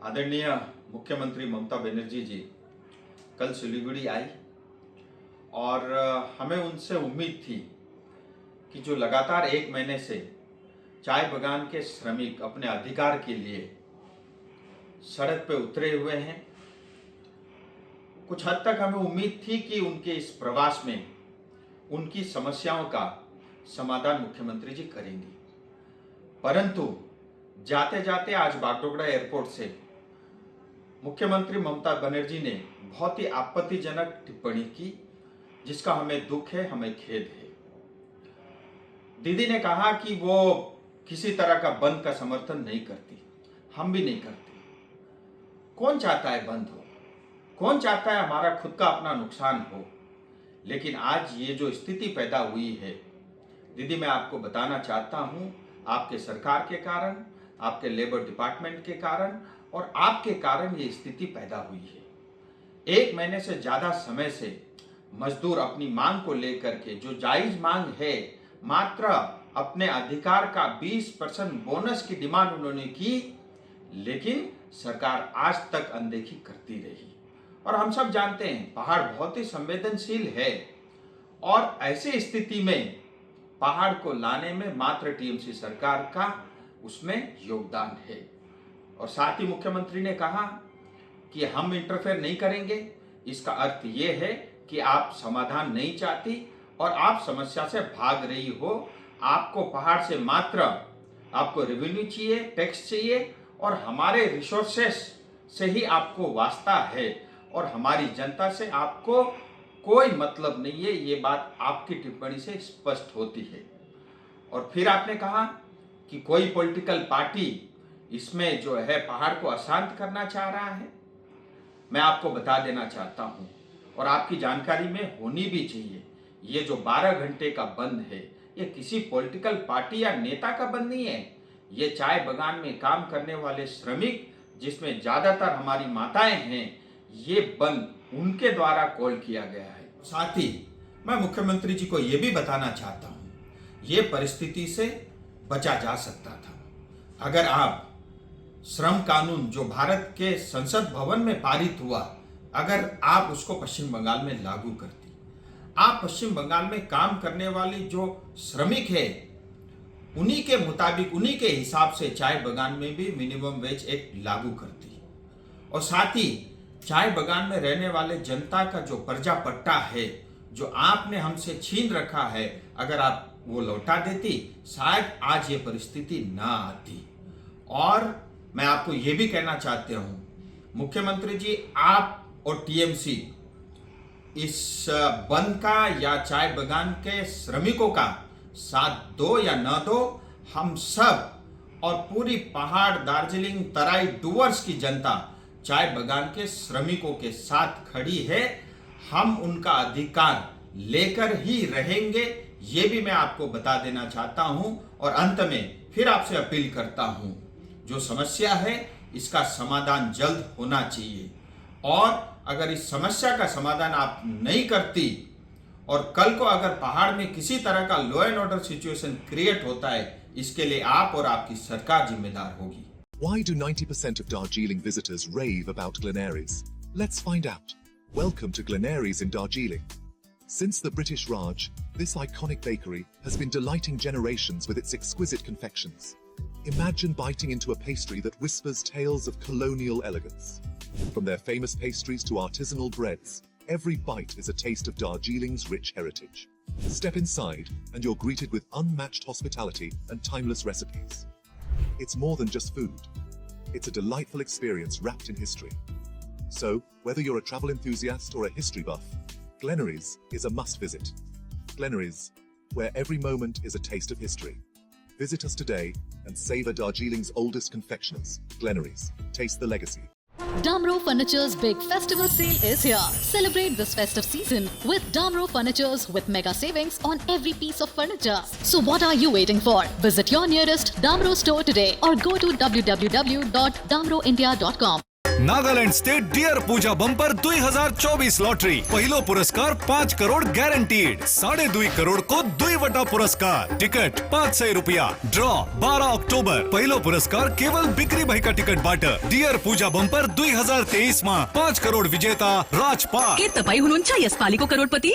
आदरणीय मुख्यमंत्री ममता बनर्जी जी कल सिलीगुड़ी आई और हमें उनसे उम्मीद थी कि जो लगातार 1 महीने से चाय बागान के श्रमिक अपने अधिकार के लिए सड़क पे उतरे हुए हैं, कुछ हद तक हमें उम्मीद थी कि उनके इस प्रवास में उनकी समस्याओं का समाधान मुख्यमंत्री जी करेंगे। परंतु जाते जाते आज बागडोगरा एयरपोर्ट से मुख्यमंत्री ममता बनर्जी ने बहुत ही आपत्तिजनक टिप्पणी की, जिसका हमें दुख है, हमें खेद है। दीदी ने कहा कि वो किसी तरह का बंद का समर्थन नहीं करती, हम भी नहीं करते। कौन चाहता है बंद हो? कौन चाहता है हमारा खुद का अपना नुकसान हो? लेकिन आज ये जो स्थिति पैदा हुई है दीदी, मैं आपको बताना चाहता हूँ, आपके सरकार के कारण, आपके लेबर डिपार्टमेंट के कारण और आपके कारण ये स्थिति पैदा हुई है। 1 महीने से ज्यादा समय से मजदूर अपनी मांग को लेकर के, जो जायज मांग है, मात्र अपने अधिकार का 20% बोनस की डिमांड उन्होंने की, लेकिन सरकार आज तक अनदेखी करती रही। और हम सब जानते हैं पहाड़ बहुत ही संवेदनशील है और ऐसी स्थिति में पहाड़ को लाने में मात्र टीएमसी सरकार का उसमें योगदान है। और साथ ही मुख्यमंत्री ने कहा कि हम इंटरफेयर नहीं करेंगे। इसका अर्थ ये है कि आप समाधान नहीं चाहती और आप समस्या से भाग रही हो। आपको पहाड़ से मात्र आपको रेवेन्यू चाहिए, टैक्स चाहिए और हमारे रिसोर्सेस से ही आपको वास्ता है और हमारी जनता से आपको कोई मतलब नहीं है। ये बात आपकी टिप्पणी से स्पष्ट होती है। और फिर आपने कहा कि कोई पॉलिटिकल पार्टी इसमें जो है पहाड़ को अशांत करना चाह रहा है। मैं आपको बता देना चाहता हूं और आपकी जानकारी में होनी भी चाहिए, ये जो 12 घंटे का बंद है, ये किसी पॉलिटिकल पार्टी या नेता का बंद नहीं है। ये चाय बागान में काम करने वाले श्रमिक, जिसमें ज्यादातर हमारी माताएं हैं, ये बंद उनके द्वारा कॉल किया गया है। साथ ही मैं मुख्यमंत्री जी को यह भी बताना चाहता हूं, ये परिस्थिति से बचा जा सकता था अगर आप श्रम कानून जो भारत के संसद भवन में पारित हुआ, अगर आप उसको पश्चिम बंगाल में लागू करती। आप पश्चिम बंगाल में काम करने वाली जो श्रमिक है, उन्हीं के मुताबिक, उन्हीं के हिसाब से चाय बागान में भी मिनिमम वेज एक्ट लागू करती। और साथ ही चाय बागान में रहने वाले जनता का जो पर्जा पट्टा है, जो आपने हमसे छीन रखा है, अगर आप वो लौटा देती, शायद आज ये परिस्थिति ना आती। और मैं आपको ये भी कहना चाहते हूं, मुख्यमंत्री जी, आप और टीएमसी इस बंद का या चाय बागान के श्रमिकों का साथ दो या न दो, हम सब और पूरी पहाड़, दार्जिलिंग, तराई, डुवर्स की जनता चाय बागान के श्रमिकों के साथ खड़ी है। हम उनका अधिकार लेकर ही रहेंगे, ये भी मैं आपको बता देना चाहता हूं। और अंत में फिर आपसे अपील करता हूं, जो समस्या है इसका समाधान जल्द होना चाहिए। और अगर इस समस्या का समाधान आप नहीं करती और कल को अगर पहाड़ में किसी तरह का law and order situation create होता है, इसके लिए आप और आपकी सरकार जिम्मेदार होगी। Why do 90% of Darjeeling visitors rave about Glenaries? Let's find out. Welcome to Glenaries in Darjeeling. Since the British Raj, this iconic bakery has been delighting generations with its exquisite confections. Imagine biting into a pastry that whispers tales of colonial elegance. From their famous pastries to artisanal breads, every bite is a taste of Darjeeling's rich heritage. Step inside and you're greeted with unmatched hospitality and timeless recipes. It's more than just food. It's a delightful experience wrapped in history. So, whether you're a travel enthusiast or a history buff, Glenaries is a must visit. Glenaries, where every moment is a taste of history. Visit us today and savor Darjeeling's oldest confectioners. Glenaries, taste the legacy. Damro Furniture's big festival sale is here. Celebrate this festive season with Damro Furnitures with mega savings on every piece of furniture. So what are you waiting for? Visit your nearest Damro store today or go to www.damroindia.com. Nagaland state dear Puja bumper 2024 lottery पहिलो पुरस्कार 5 करोड़ ग्यारंटीड 2.5 करोड़ को 2 पुरस्कार ticket 500 रुपया draw 12 October पहिलो पुरस्कार केवल बिक्री भएका टिकट बाट डियर पूजा बम्पर 2023 मा 5 करोड़ विजेता राजपाल के तपाई हुनुहुन्छ यसपालिको करोडपति?